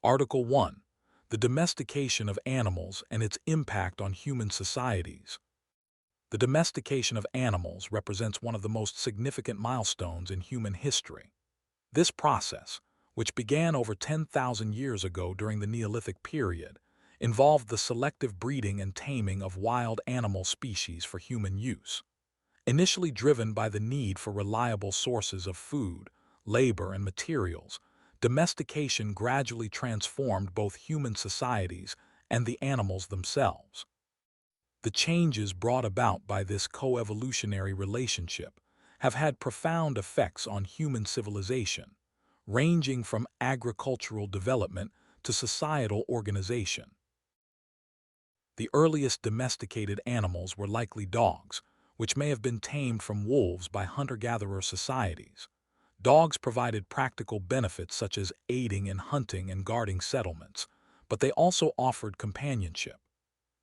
Article 1. The domestication of animals and its impact on human societies. The domestication of animals represents one of the most significant milestones in human history. This process, which began over 10,000 years ago during the Neolithic period, involved the selective breeding and taming of wild animal species for human use. Initially driven by the need for reliable sources of food, labor, and materials, domestication gradually transformed both human societies and the animals themselves. The changes brought about by this coevolutionary relationship have had profound effects on human civilization, ranging from agricultural development to societal organization. The earliest domesticated animals were likely dogs, which may have been tamed from wolves by hunter-gatherer societies. Dogs provided practical benefits such as aiding in hunting and guarding settlements, but they also offered companionship.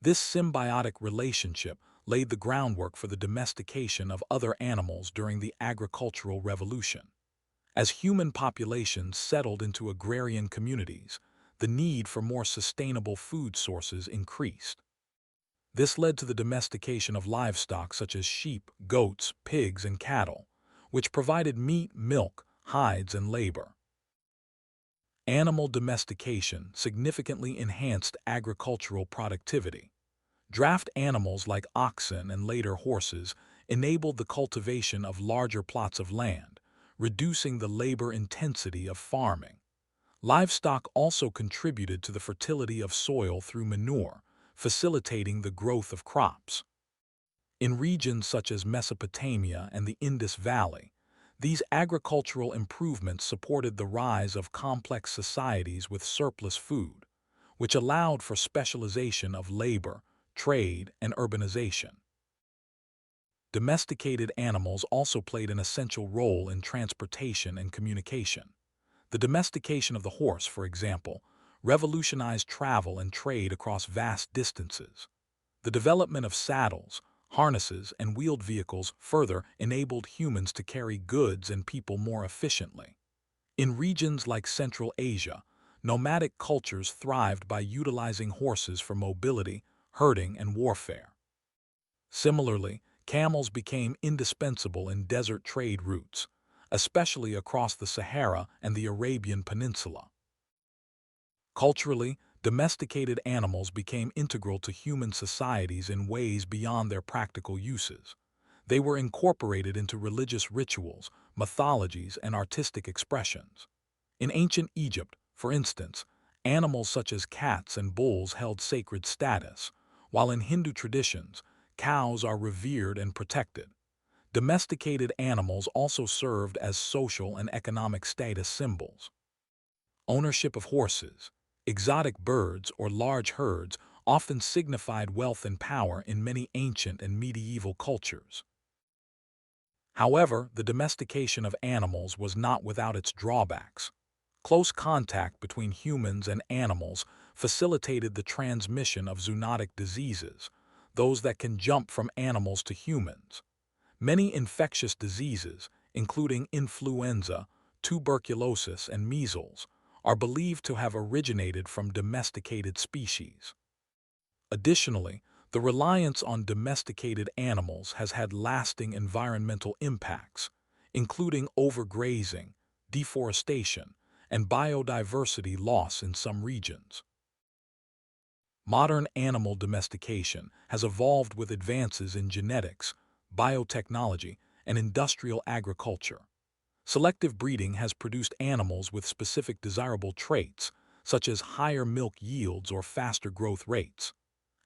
This symbiotic relationship laid the groundwork for the domestication of other animals during the agricultural revolution. As human populations settled into agrarian communities, the need for more sustainable food sources increased. This led to the domestication of livestock such as sheep, goats, pigs, and cattle, which provided meat, milk, hides, and labor. Animal domestication significantly enhanced agricultural productivity. Draft animals like oxen and later horses enabled the cultivation of larger plots of land, reducing the labor intensity of farming. Livestock also contributed to the fertility of soil through manure, facilitating the growth of crops. In regions such as Mesopotamia and the Indus Valley, these agricultural improvements supported the rise of complex societies with surplus food, which allowed for specialization of labor, trade, and urbanization. Domesticated animals also played an essential role in transportation and communication. The domestication of the horse, for example, revolutionized travel and trade across vast distances. The development of saddles, harnesses, and wheeled vehicles further enabled humans to carry goods and people more efficiently. In regions like Central Asia, nomadic cultures thrived by utilizing horses for mobility, herding, and warfare. Similarly, camels became indispensable in desert trade routes, especially across the Sahara and the Arabian Peninsula. Culturally, domesticated animals became integral to human societies in ways beyond their practical uses. They were incorporated into religious rituals, mythologies, and artistic expressions. In ancient Egypt, for instance, animals such as cats and bulls held sacred status, while in Hindu traditions, cows are revered and protected. Domesticated animals also served as social and economic status symbols. Ownership of horses, exotic birds, or large herds often signified wealth and power in many ancient and medieval cultures. However, the domestication of animals was not without its drawbacks. Close contact between humans and animals facilitated the transmission of zoonotic diseases, those that can jump from animals to humans. Many infectious diseases, including influenza, tuberculosis, and measles, are believed to have originated from domesticated species. Additionally, the reliance on domesticated animals has had lasting environmental impacts, including overgrazing, deforestation, and biodiversity loss in some regions. Modern animal domestication has evolved with advances in genetics, biotechnology, and industrial agriculture. Selective breeding has produced animals with specific desirable traits, such as higher milk yields or faster growth rates.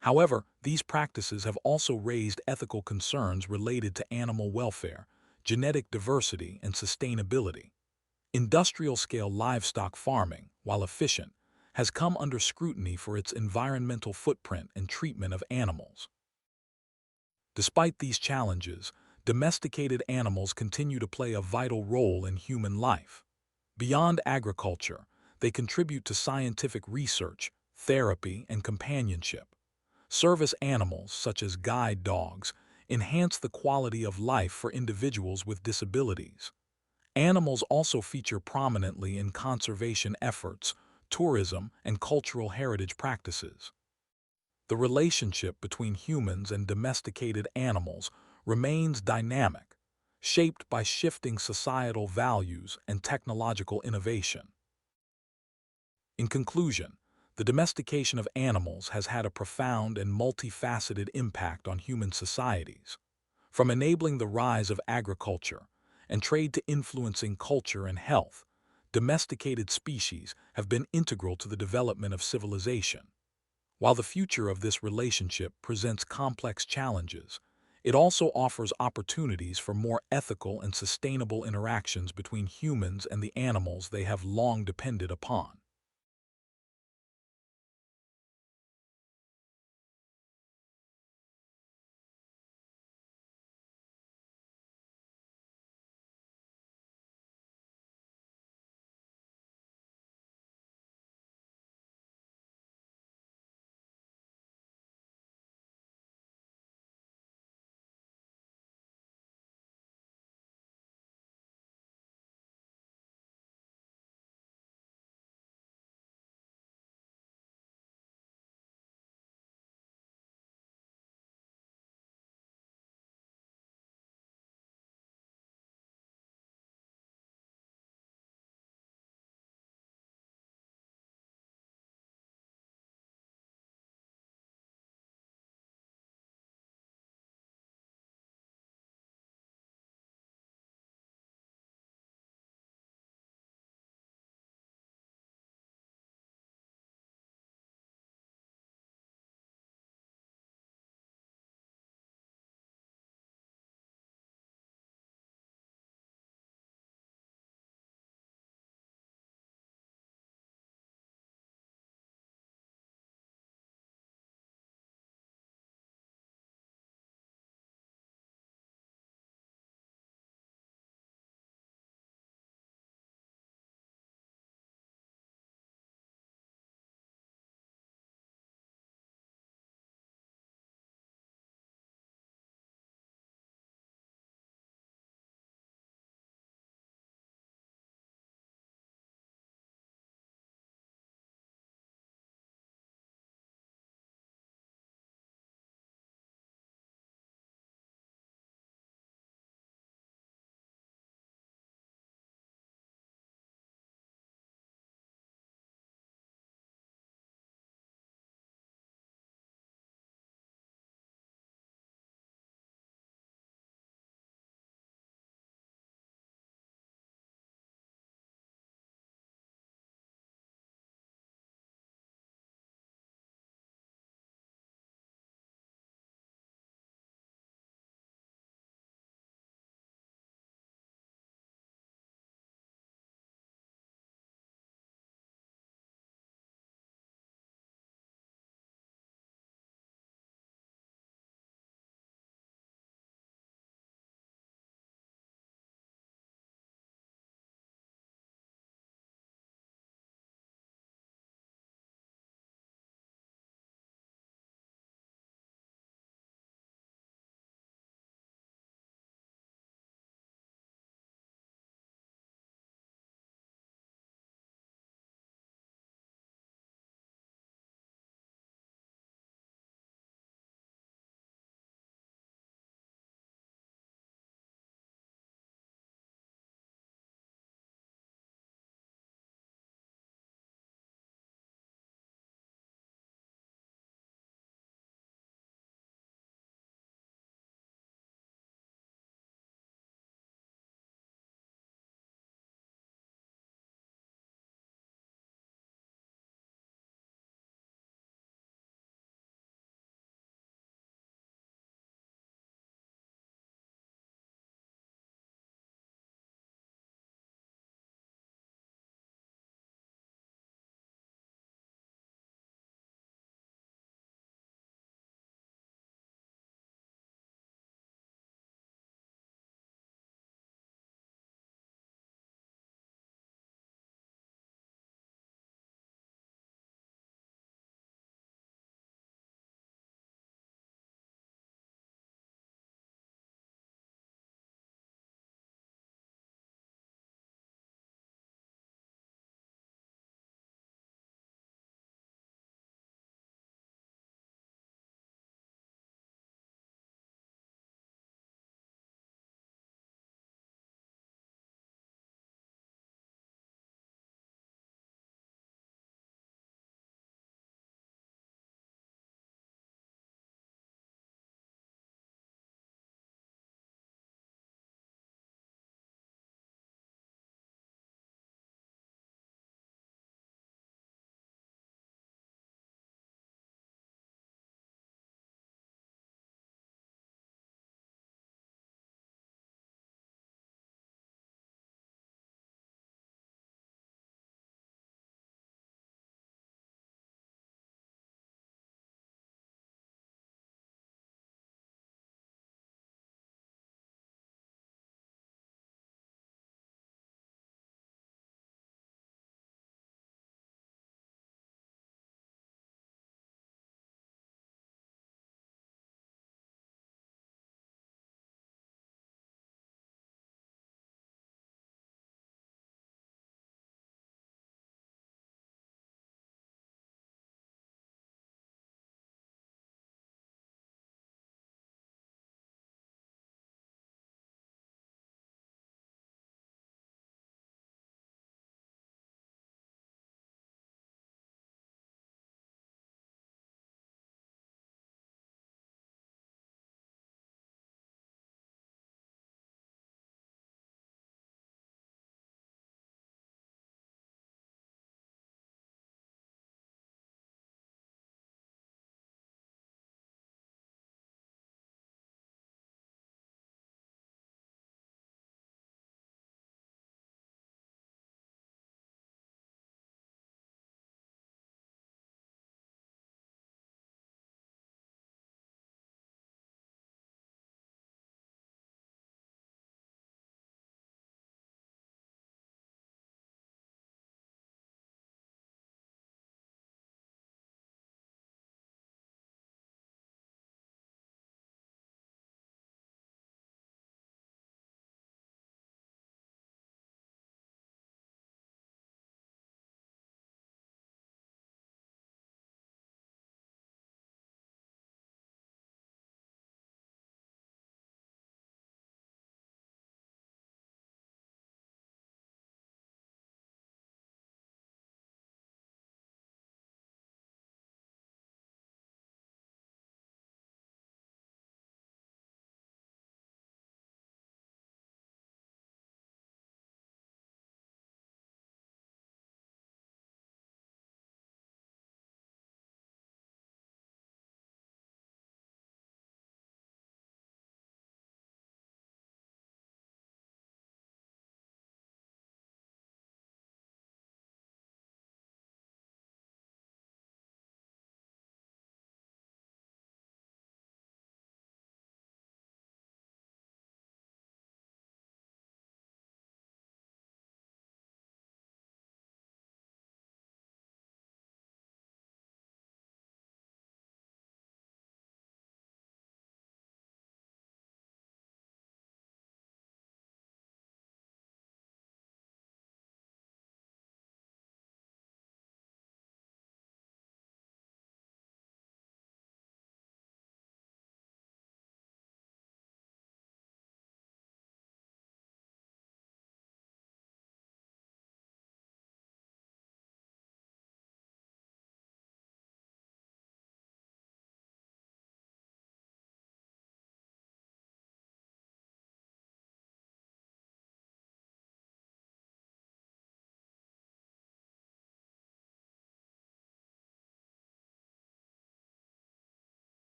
However, these practices have also raised ethical concerns related to animal welfare, genetic diversity, and sustainability. Industrial-scale livestock farming, while efficient, has come under scrutiny for its environmental footprint and treatment of animals. Despite these challenges, domesticated animals continue to play a vital role in human life. Beyond agriculture, they contribute to scientific research, therapy, and companionship. Service animals, such as guide dogs, enhance the quality of life for individuals with disabilities. Animals also feature prominently in conservation efforts, tourism, and cultural heritage practices. The relationship between humans and domesticated animals remains dynamic, shaped by shifting societal values and technological innovation. In conclusion, the domestication of animals has had a profound and multifaceted impact on human societies, from enabling the rise of agriculture and trade to influencing culture and health. Domesticated species have been integral to the development of civilization. While the future of this relationship presents complex challenges, it also offers opportunities for more ethical and sustainable interactions between humans and the animals they have long depended upon.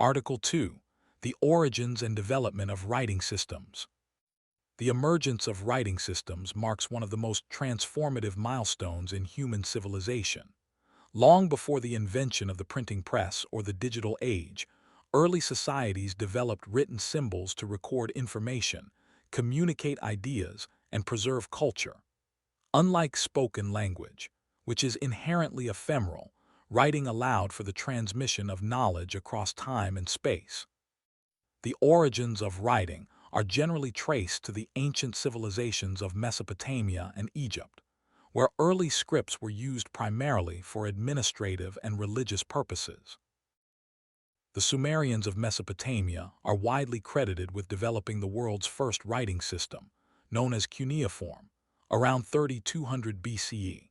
Article 2. The origins and development of writing systems. The emergence of writing systems marks one of the most transformative milestones in human civilization. Long before the invention of the printing press or the digital age, early societies developed written symbols to record information, communicate ideas, and preserve culture. Unlike spoken language, which is inherently ephemeral, writing allowed for the transmission of knowledge across time and space. The origins of writing are generally traced to the ancient civilizations of Mesopotamia and Egypt, where early scripts were used primarily for administrative and religious purposes. The Sumerians of Mesopotamia are widely credited with developing the world's first writing system, known as cuneiform, around 3200 BCE.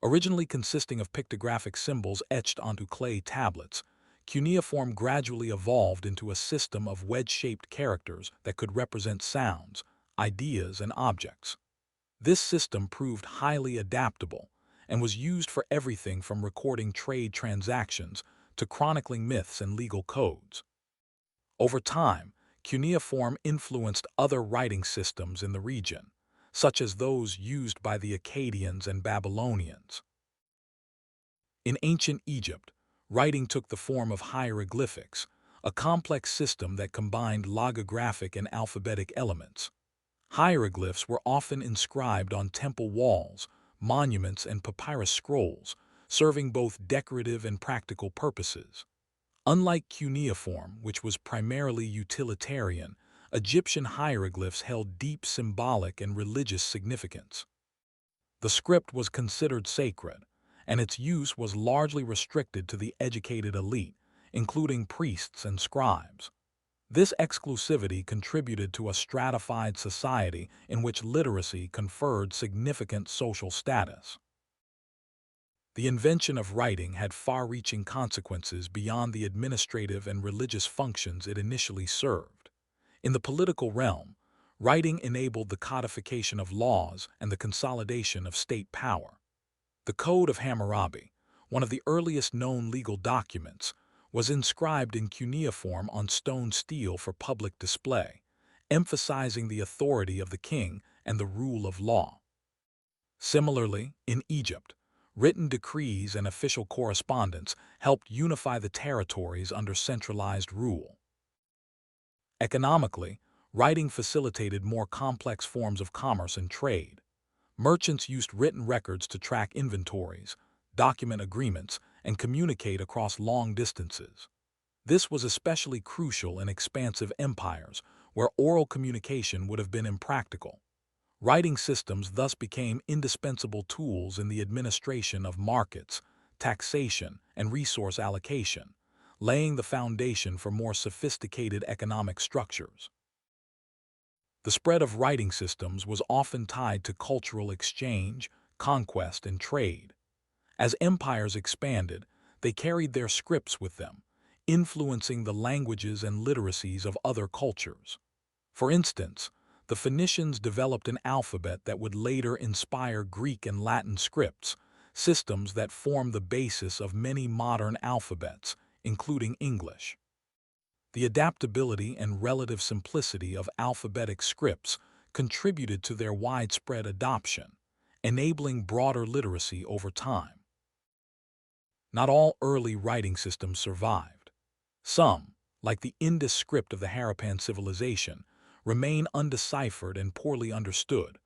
Originally consisting of pictographic symbols etched onto clay tablets, cuneiform gradually evolved into a system of wedge-shaped characters that could represent sounds, ideas, and objects. This system proved highly adaptable and was used for everything from recording trade transactions to chronicling myths and legal codes. Over time, cuneiform influenced other writing systems in the region, such as those used by the Akkadians and Babylonians. In ancient Egypt, writing took the form of hieroglyphics, a complex system that combined logographic and alphabetic elements. Hieroglyphs were often inscribed on temple walls, monuments, and papyrus scrolls, serving both decorative and practical purposes. Unlike cuneiform, which was primarily utilitarian, Egyptian hieroglyphs held deep symbolic and religious significance. The script was considered sacred, and its use was largely restricted to the educated elite, including priests and scribes. This exclusivity contributed to a stratified society in which literacy conferred significant social status. The invention of writing had far-reaching consequences beyond the administrative and religious functions it initially served. In the political realm, writing enabled the codification of laws and the consolidation of state power. The Code of Hammurabi, one of the earliest known legal documents, was inscribed in cuneiform on stone stele for public display, emphasizing the authority of the king and the rule of law. Similarly, in Egypt, written decrees and official correspondence helped unify the territories under centralized rule. Economically, writing facilitated more complex forms of commerce and trade. Merchants used written records to track inventories, document agreements, and communicate across long distances. This was especially crucial in expansive empires, where oral communication would have been impractical. Writing systems thus became indispensable tools in the administration of markets, taxation, and resource allocation, laying the foundation for more sophisticated economic structures. The spread of writing systems was often tied to cultural exchange, conquest, and trade. As empires expanded, they carried their scripts with them, influencing the languages and literacies of other cultures. For instance, the Phoenicians developed an alphabet that would later inspire Greek and Latin scripts, systems that form the basis of many modern alphabets, including English. The adaptability and relative simplicity of alphabetic scripts contributed to their widespread adoption, enabling broader literacy over time. Not all early writing systems survived. Some, like the Indus script of the Harappan civilization, remain undeciphered and poorly understood,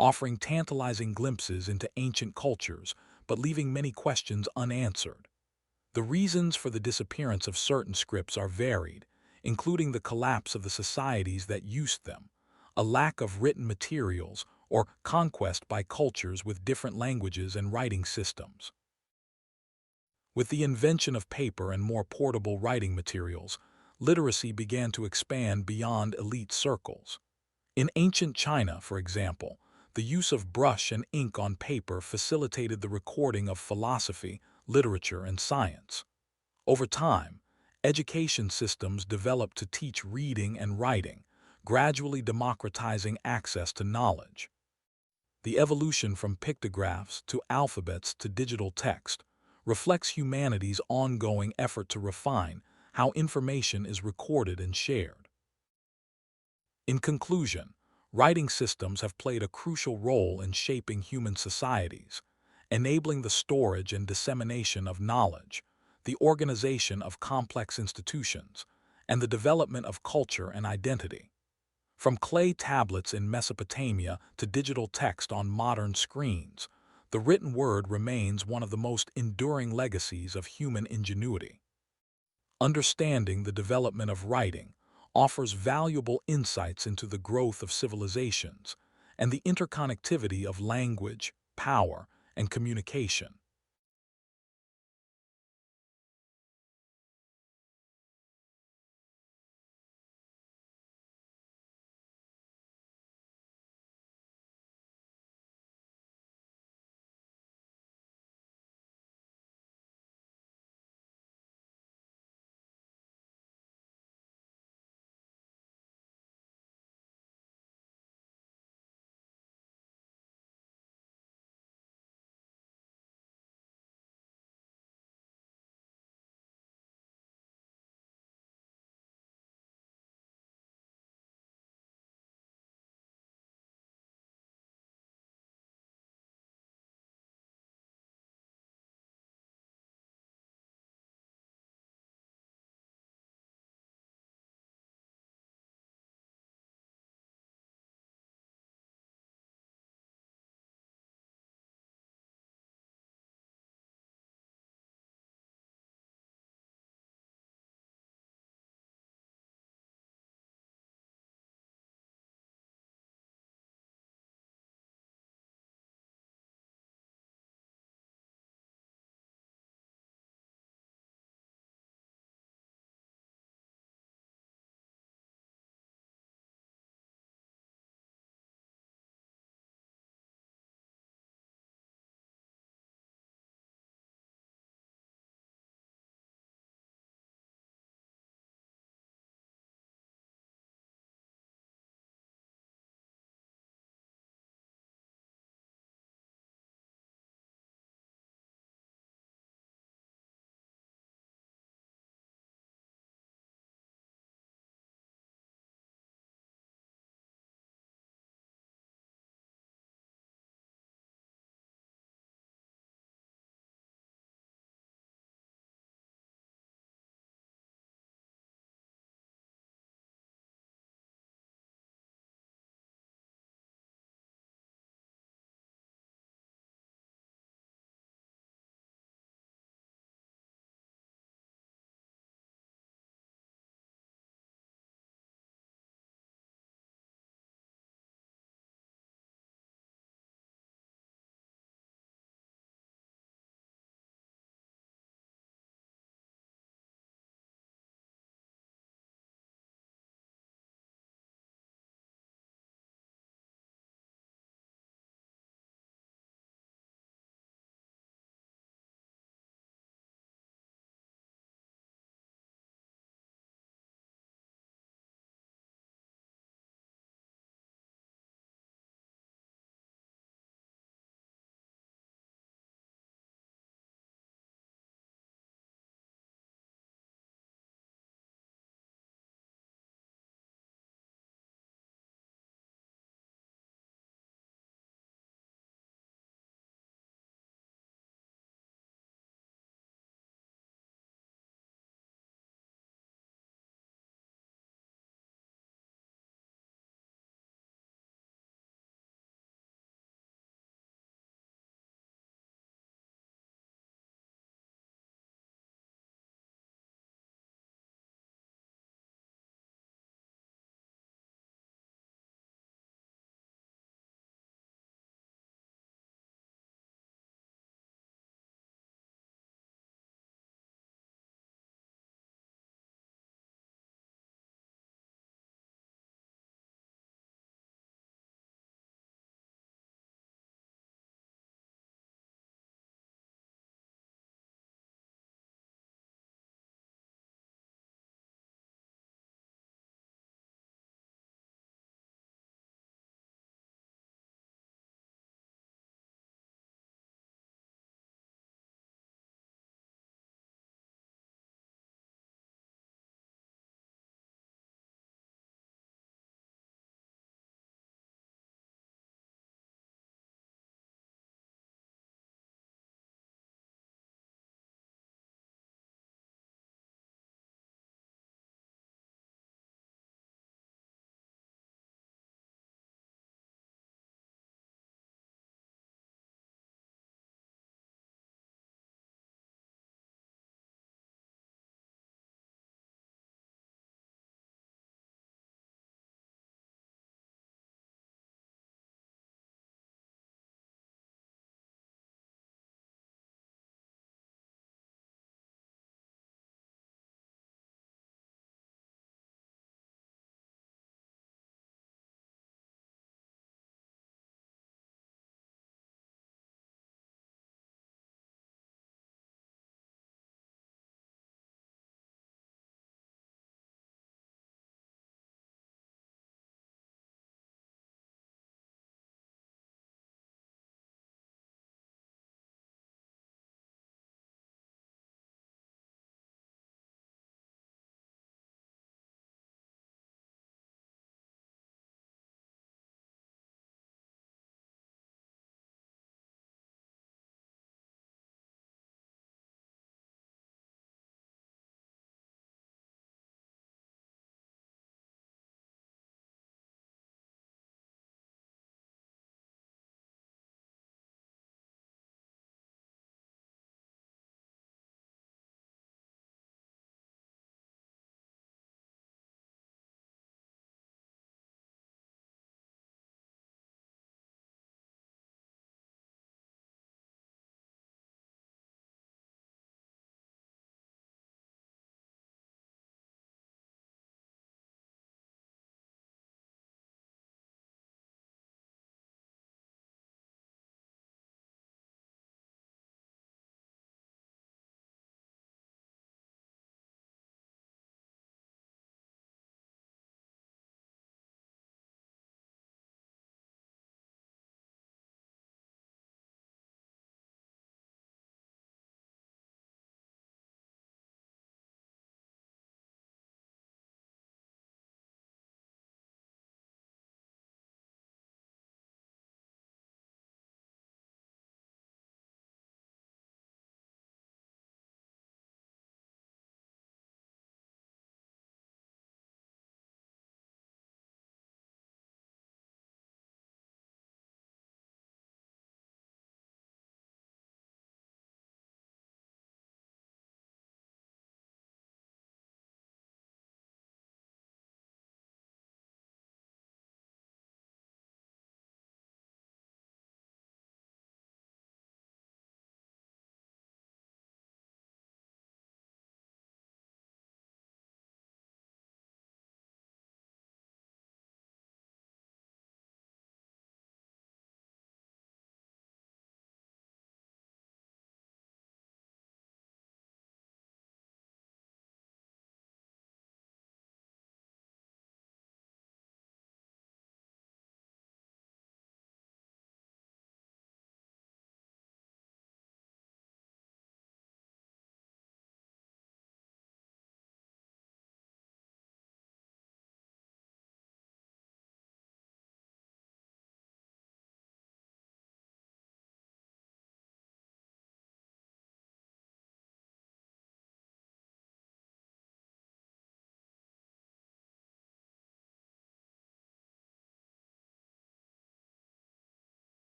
offering tantalizing glimpses into ancient cultures but leaving many questions unanswered. The reasons for the disappearance of certain scripts are varied, including the collapse of the societies that used them, a lack of written materials, or conquest by cultures with different languages and writing systems. With the invention of paper and more portable writing materials, literacy began to expand beyond elite circles. In ancient China, for example, the use of brush and ink on paper facilitated the recording of philosophy, literature, and science. Over time, education systems developed to teach reading and writing, gradually democratizing access to knowledge. The evolution from pictographs to alphabets to digital text reflects humanity's ongoing effort to refine how information is recorded and shared. In conclusion, writing systems have played a crucial role in shaping human societies, enabling the storage and dissemination of knowledge, the organization of complex institutions, and the development of culture and identity. From clay tablets in Mesopotamia to digital text on modern screens, the written word remains one of the most enduring legacies of human ingenuity. Understanding the development of writing offers valuable insights into the growth of civilizations and the interconnectivity of language, power, and communication.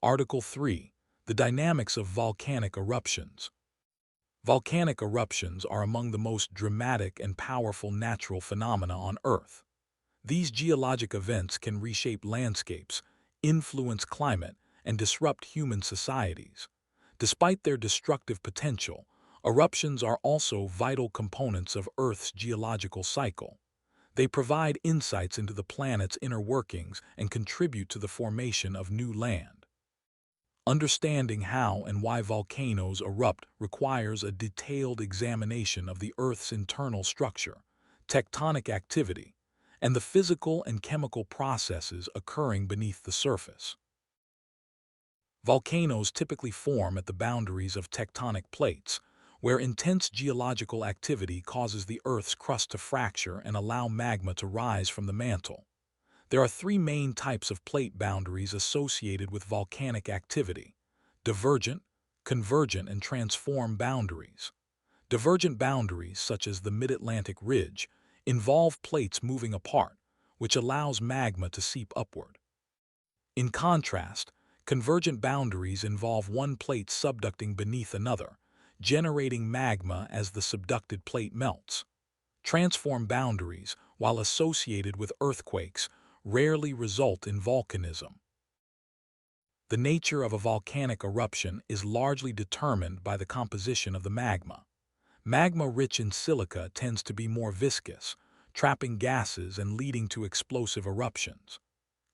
Article 3. The dynamics of volcanic eruptions. Volcanic eruptions are among the most dramatic and powerful natural phenomena on Earth. These geologic events can reshape landscapes, influence climate, and disrupt human societies. Despite their destructive potential, eruptions are also vital components of Earth's geological cycle. They provide insights into the planet's inner workings and contribute to the formation of new land. Understanding how and why volcanoes erupt requires a detailed examination of the Earth's internal structure, tectonic activity, and the physical and chemical processes occurring beneath the surface. Volcanoes typically form at the boundaries of tectonic plates, where intense geological activity causes the Earth's crust to fracture and allow magma to rise from the mantle. There are three main types of plate boundaries associated with volcanic activity: divergent, convergent, and transform boundaries. Divergent boundaries, such as the Mid-Atlantic Ridge, involve plates moving apart, which allows magma to seep upward. In contrast, convergent boundaries involve one plate subducting beneath another, generating magma as the subducted plate melts. Transform boundaries, while associated with earthquakes, rarely result in volcanism. The nature of a volcanic eruption is largely determined by the composition of the magma. Magma rich in silica tends to be more viscous, trapping gases and leading to explosive eruptions.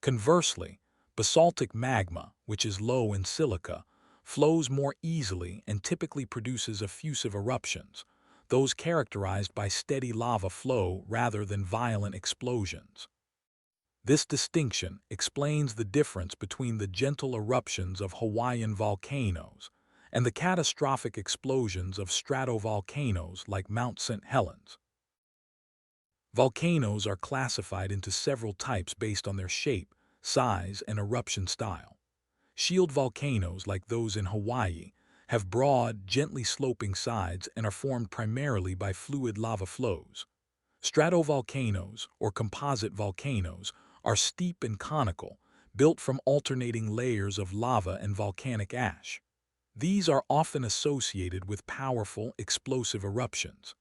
Conversely, basaltic magma, which is low in silica, flows more easily and typically produces effusive eruptions, those characterized by steady lava flow rather than violent explosions. This distinction explains the difference between the gentle eruptions of Hawaiian volcanoes and the catastrophic explosions of stratovolcanoes like Mount St. Helens. Volcanoes are classified into several types based on their shape, size, and eruption style. Shield volcanoes, like those in Hawaii, have broad, gently sloping sides and are formed primarily by fluid lava flows. Stratovolcanoes, or composite volcanoes, are steep and conical, built from alternating layers of lava and volcanic ash. These are often associated with powerful, explosive eruptions.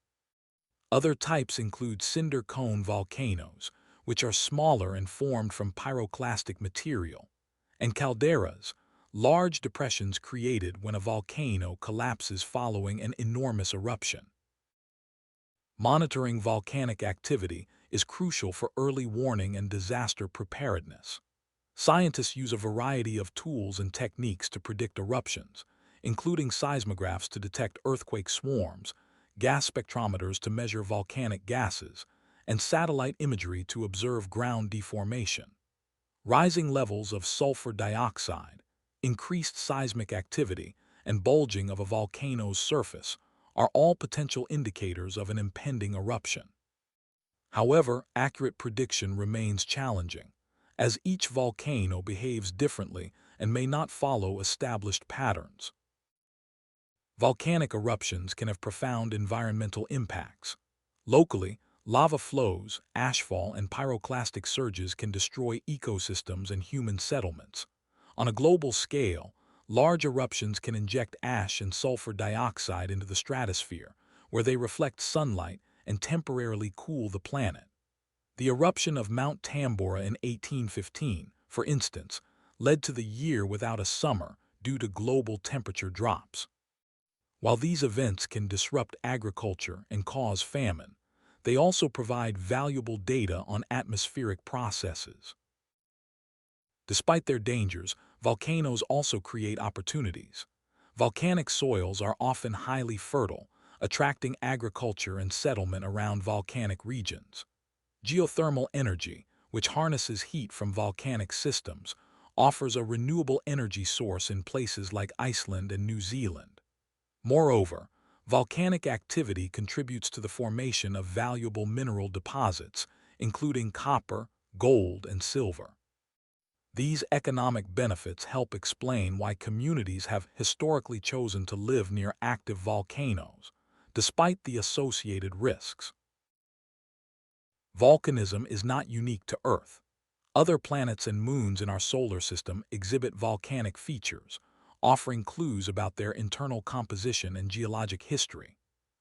Other types include cinder cone volcanoes, which are smaller and formed from pyroclastic material, and calderas, large depressions created when a volcano collapses following an enormous eruption. Monitoring volcanic activity is crucial for early warning and disaster preparedness. Scientists use a variety of tools and techniques to predict eruptions, including seismographs to detect earthquake swarms, gas spectrometers to measure volcanic gases, and satellite imagery to observe ground deformation. Rising levels of sulfur dioxide, increased seismic activity, and bulging of a volcano's surface are all potential indicators of an impending eruption. However, accurate prediction remains challenging, as each volcano behaves differently and may not follow established patterns. Volcanic eruptions can have profound environmental impacts. Locally, lava flows, ashfall, and pyroclastic surges can destroy ecosystems and human settlements. On a global scale, large eruptions can inject ash and sulfur dioxide into the stratosphere, where they reflect sunlight and temporarily cool the planet. The eruption of Mount Tambora in 1815, for instance, led to the year without a summer due to global temperature drops. While these events can disrupt agriculture and cause famine, they also provide valuable data on atmospheric processes. Despite their dangers, volcanoes also create opportunities. Volcanic soils are often highly fertile, attracting agriculture and settlement around volcanic regions. Geothermal energy, which harnesses heat from volcanic systems, offers a renewable energy source in places like Iceland and New Zealand. Moreover, volcanic activity contributes to the formation of valuable mineral deposits, including copper, gold, and silver. These economic benefits help explain why communities have historically chosen to live near active volcanoes, despite the associated risks. Volcanism is not unique to Earth. Other planets and moons in our solar system exhibit volcanic features, offering clues about their internal composition and geologic history.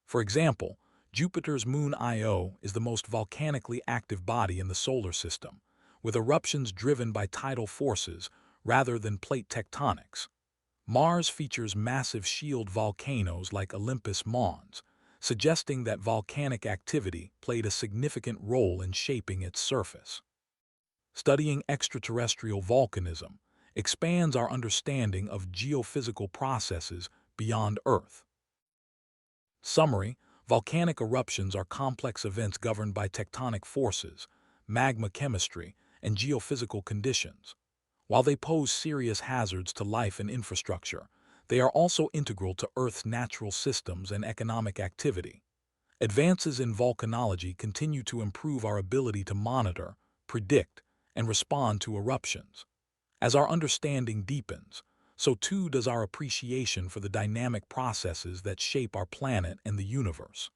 For example, Jupiter's moon Io is the most volcanically active body in the solar system, with eruptions driven by tidal forces rather than plate tectonics. Mars features massive shield volcanoes like Olympus Mons, suggesting that volcanic activity played a significant role in shaping its surface. Studying extraterrestrial volcanism expands our understanding of geophysical processes beyond Earth. Summary: volcanic eruptions are complex events governed by tectonic forces, magma chemistry, and geophysical conditions. While they pose serious hazards to life and infrastructure, they are also integral to Earth's natural systems and economic activity. Advances in volcanology continue to improve our ability to monitor, predict, and respond to eruptions. As our understanding deepens, so too does our appreciation for the dynamic processes that shape our planet and the universe.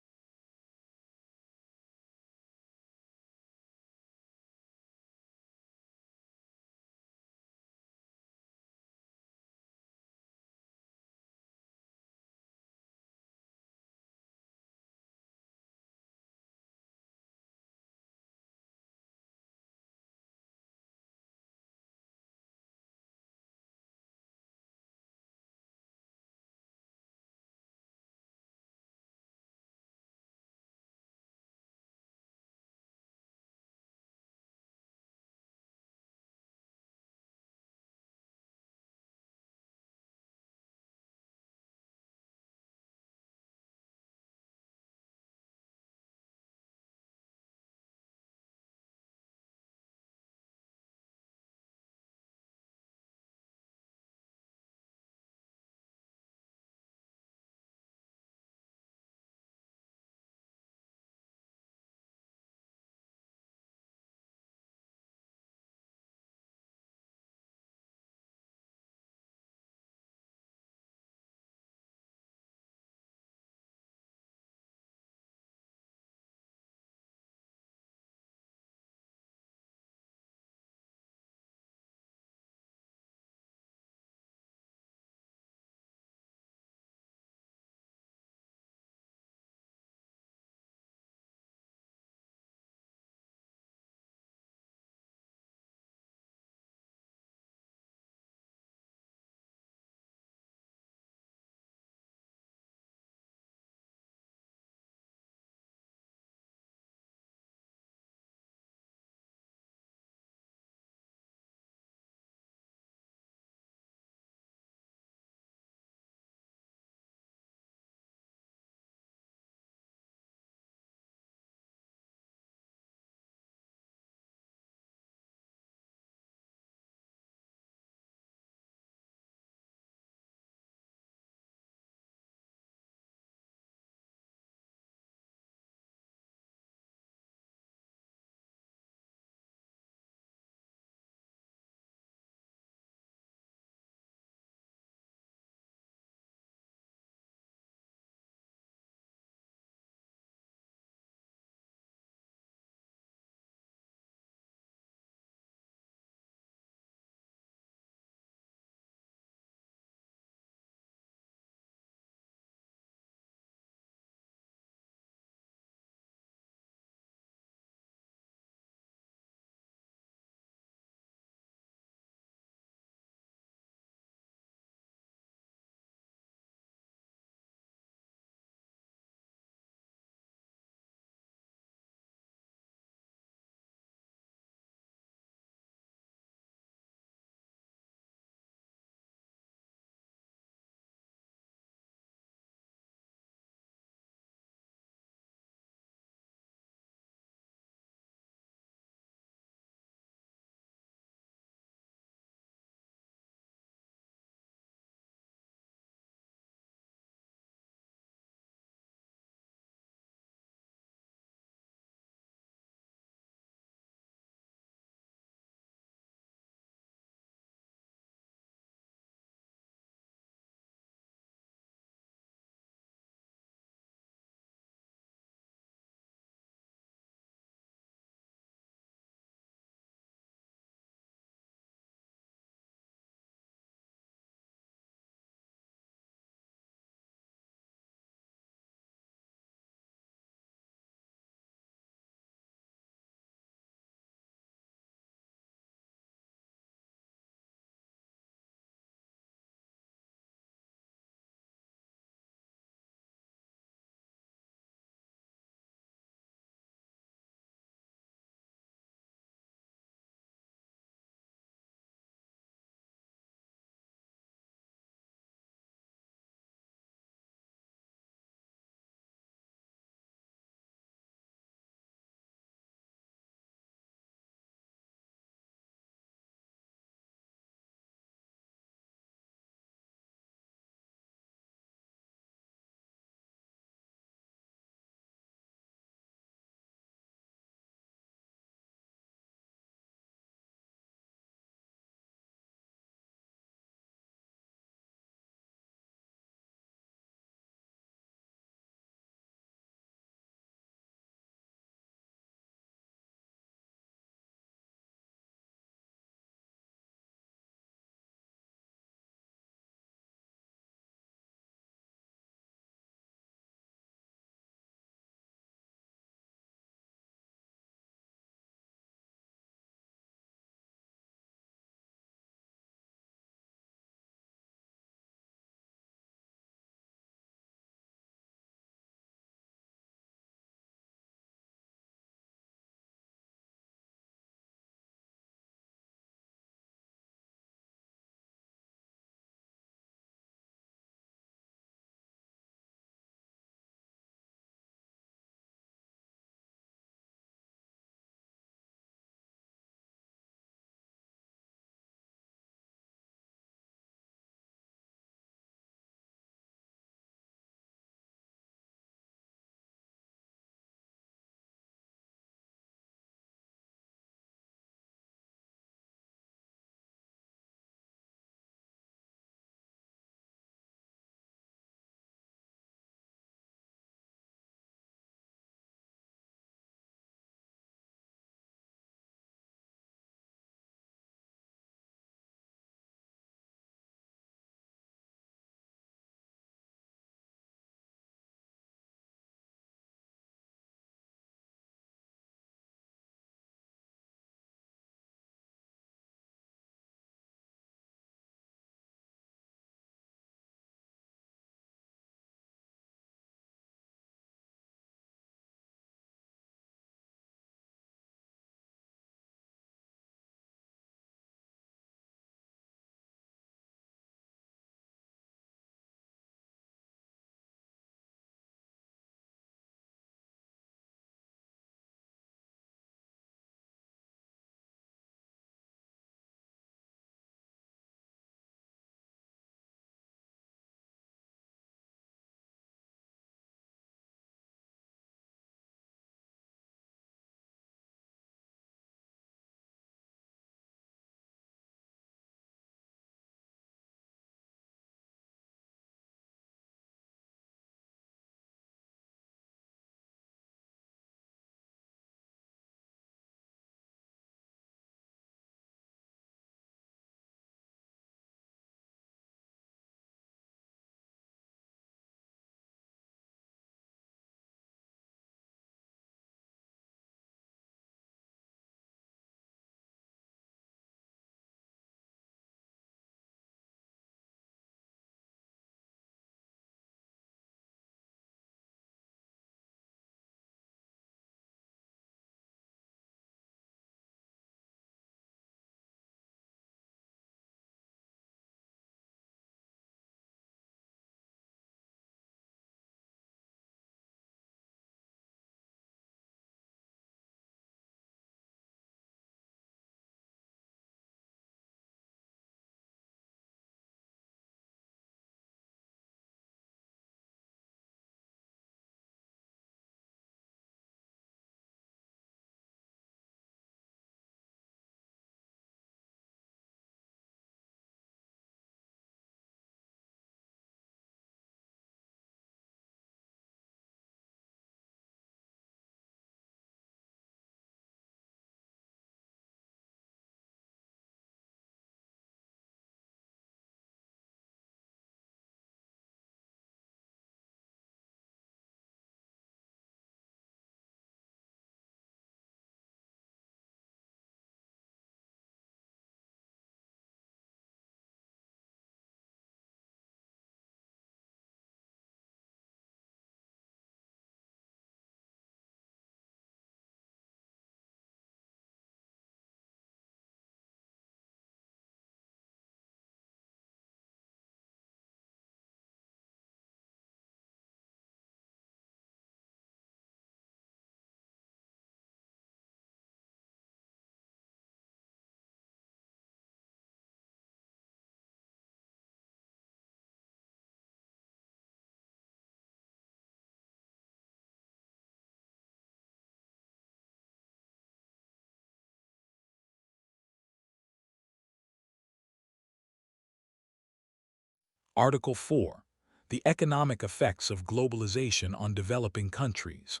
Article 4. The economic effects of globalization on developing countries.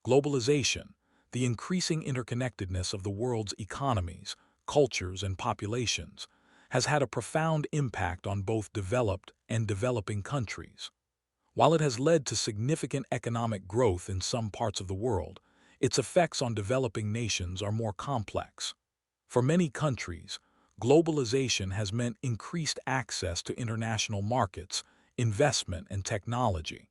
Globalization, the increasing interconnectedness of the world's economies, cultures, and populations, has had a profound impact on both developed and developing countries. While it has led to significant economic growth in some parts of the world, its effects on developing nations are more complex. For many countries, globalization has meant increased access to international markets, investment, and technology.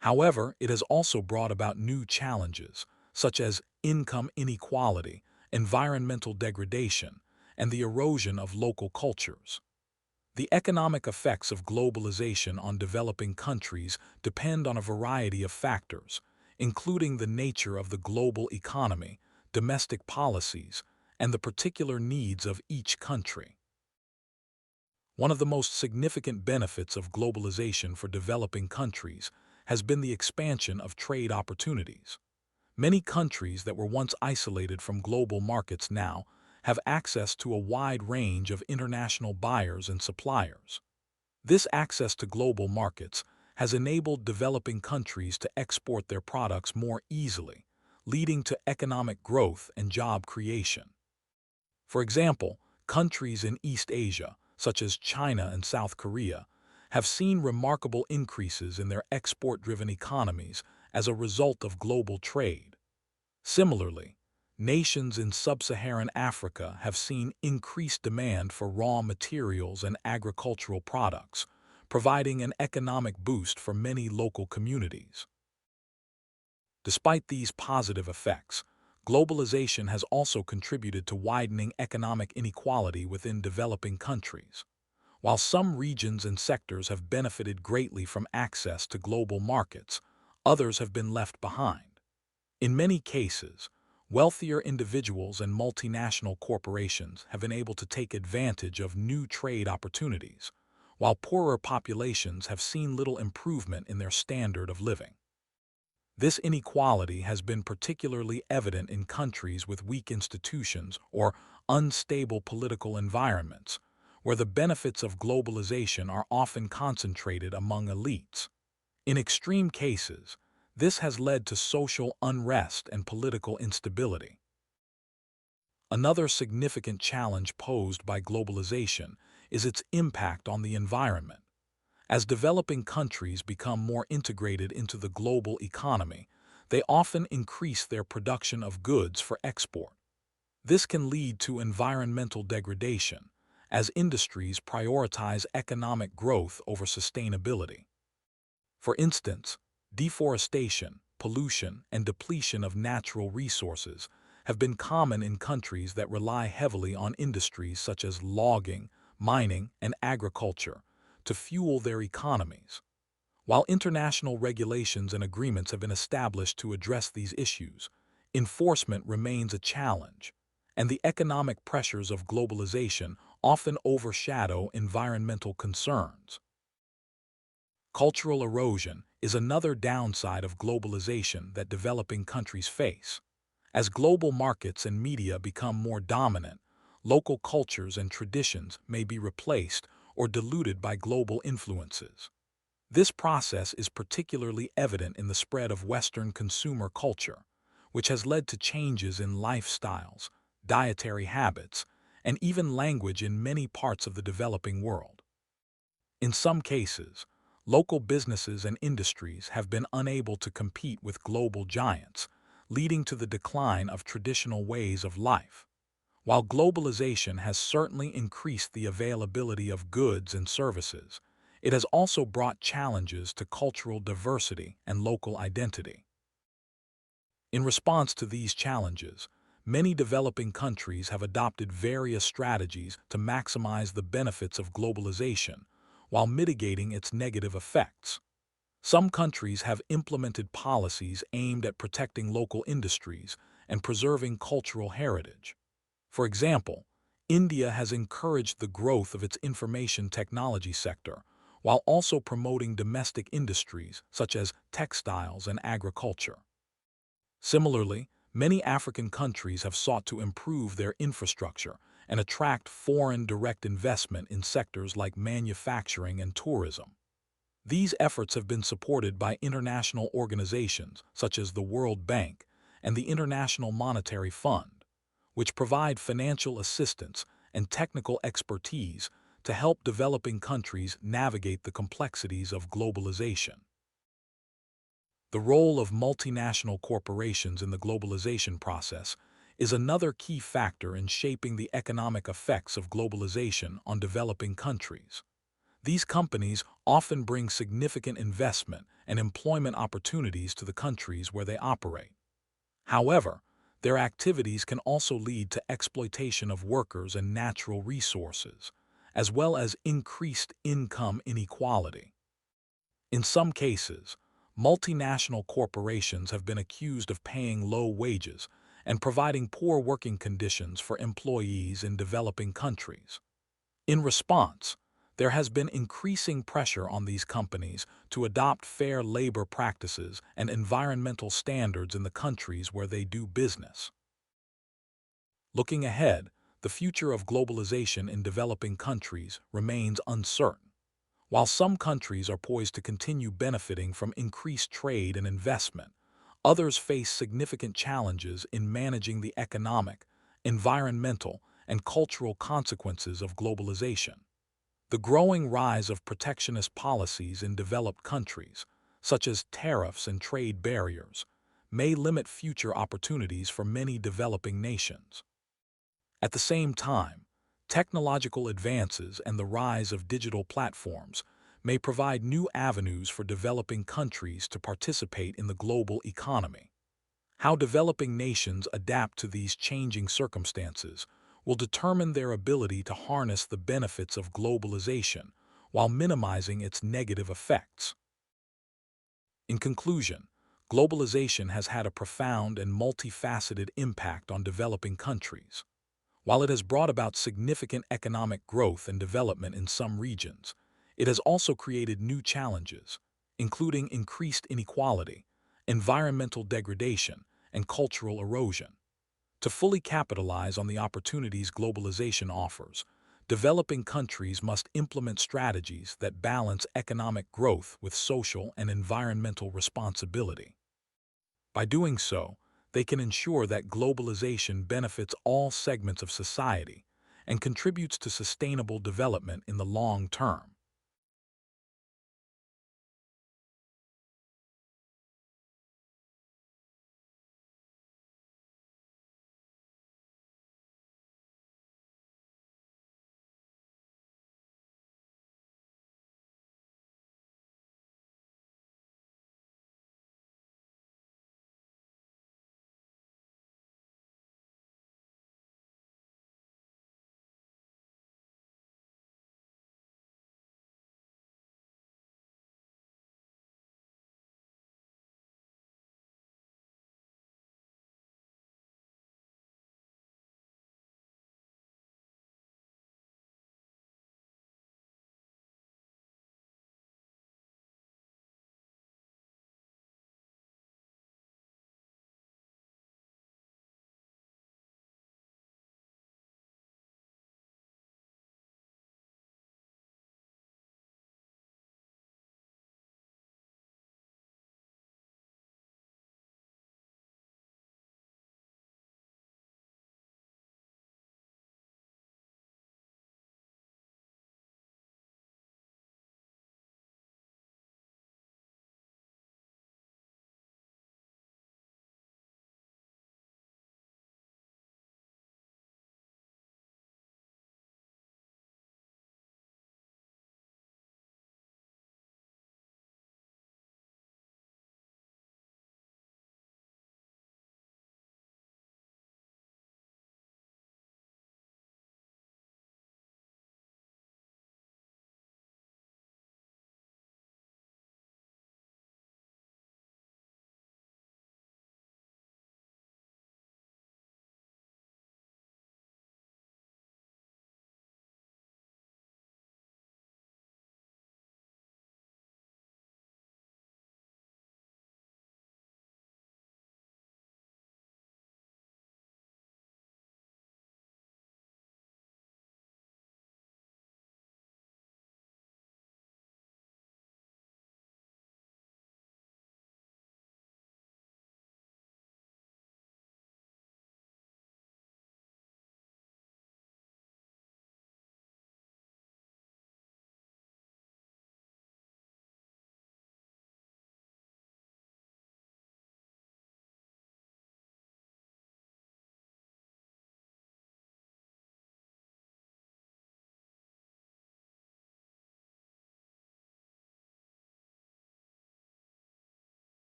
However, it has also brought about new challenges, such as income inequality, environmental degradation, and the erosion of local cultures. The economic effects of globalization on developing countries depend on a variety of factors, including the nature of the global economy, domestic policies, and the particular needs of each country. One of the most significant benefits of globalization for developing countries has been the expansion of trade opportunities. Many countries that were once isolated from global markets now have access to a wide range of international buyers and suppliers. This access to global markets has enabled developing countries to export their products more easily, leading to economic growth and job creation. For example, countries in East Asia, such as China and South Korea, have seen remarkable increases in their export-driven economies as a result of global trade. Similarly, nations in sub-Saharan Africa have seen increased demand for raw materials and agricultural products, providing an economic boost for many local communities. Despite these positive effects, globalization has also contributed to widening economic inequality within developing countries. While some regions and sectors have benefited greatly from access to global markets, others have been left behind. In many cases, wealthier individuals and multinational corporations have been able to take advantage of new trade opportunities, while poorer populations have seen little improvement in their standard of living. This inequality has been particularly evident in countries with weak institutions or unstable political environments, where the benefits of globalization are often concentrated among elites. In extreme cases, this has led to social unrest and political instability. Another significant challenge posed by globalization is its impact on the environment. As developing countries become more integrated into the global economy, they often increase their production of goods for export. This can lead to environmental degradation, as industries prioritize economic growth over sustainability. For instance, deforestation, pollution, and depletion of natural resources have been common in countries that rely heavily on industries such as logging, mining, and agriculture to fuel their economies. While international regulations and agreements have been established to address these issues, enforcement remains a challenge, and the economic pressures of globalization often overshadow environmental concerns. Cultural erosion is another downside of globalization that developing countries face. As global markets and media become more dominant, local cultures and traditions may be replaced or diluted by global influences. This process is particularly evident in the spread of Western consumer culture, which has led to changes in lifestyles, dietary habits, and even language in many parts of the developing world. In some cases, local businesses and industries have been unable to compete with global giants, leading to the decline of traditional ways of life. While globalization has certainly increased the availability of goods and services, it has also brought challenges to cultural diversity and local identity. In response to these challenges, many developing countries have adopted various strategies to maximize the benefits of globalization while mitigating its negative effects. Some countries have implemented policies aimed at protecting local industries and preserving cultural heritage. For example, India has encouraged the growth of its information technology sector, while also promoting domestic industries such as textiles and agriculture. Similarly, many African countries have sought to improve their infrastructure and attract foreign direct investment in sectors like manufacturing and tourism. These efforts have been supported by international organizations such as the World Bank and the International Monetary Fund, which provide financial assistance and technical expertise to help developing countries navigate the complexities of globalization. The role of multinational corporations in the globalization process is another key factor in shaping the economic effects of globalization on developing countries. These companies often bring significant investment and employment opportunities to the countries where they operate. However, their activities can also lead to exploitation of workers and natural resources, as well as increased income inequality. In some cases, multinational corporations have been accused of paying low wages and providing poor working conditions for employees in developing countries. In response, there has been increasing pressure on these companies to adopt fair labor practices and environmental standards in the countries where they do business. Looking ahead, the future of globalization in developing countries remains uncertain. While some countries are poised to continue benefiting from increased trade and investment, others face significant challenges in managing the economic, environmental, and cultural consequences of globalization. The growing rise of protectionist policies in developed countries, such as tariffs and trade barriers, may limit future opportunities for many developing nations. At the same time, technological advances and the rise of digital platforms may provide new avenues for developing countries to participate in the global economy. How developing nations adapt to these changing circumstances will determine their ability to harness the benefits of globalization while minimizing its negative effects. In conclusion, globalization has had a profound and multifaceted impact on developing countries. While it has brought about significant economic growth and development in some regions, it has also created new challenges, including increased inequality, environmental degradation, and cultural erosion. To fully capitalize on the opportunities globalization offers, developing countries must implement strategies that balance economic growth with social and environmental responsibility. By doing so, they can ensure that globalization benefits all segments of society and contributes to sustainable development in the long term.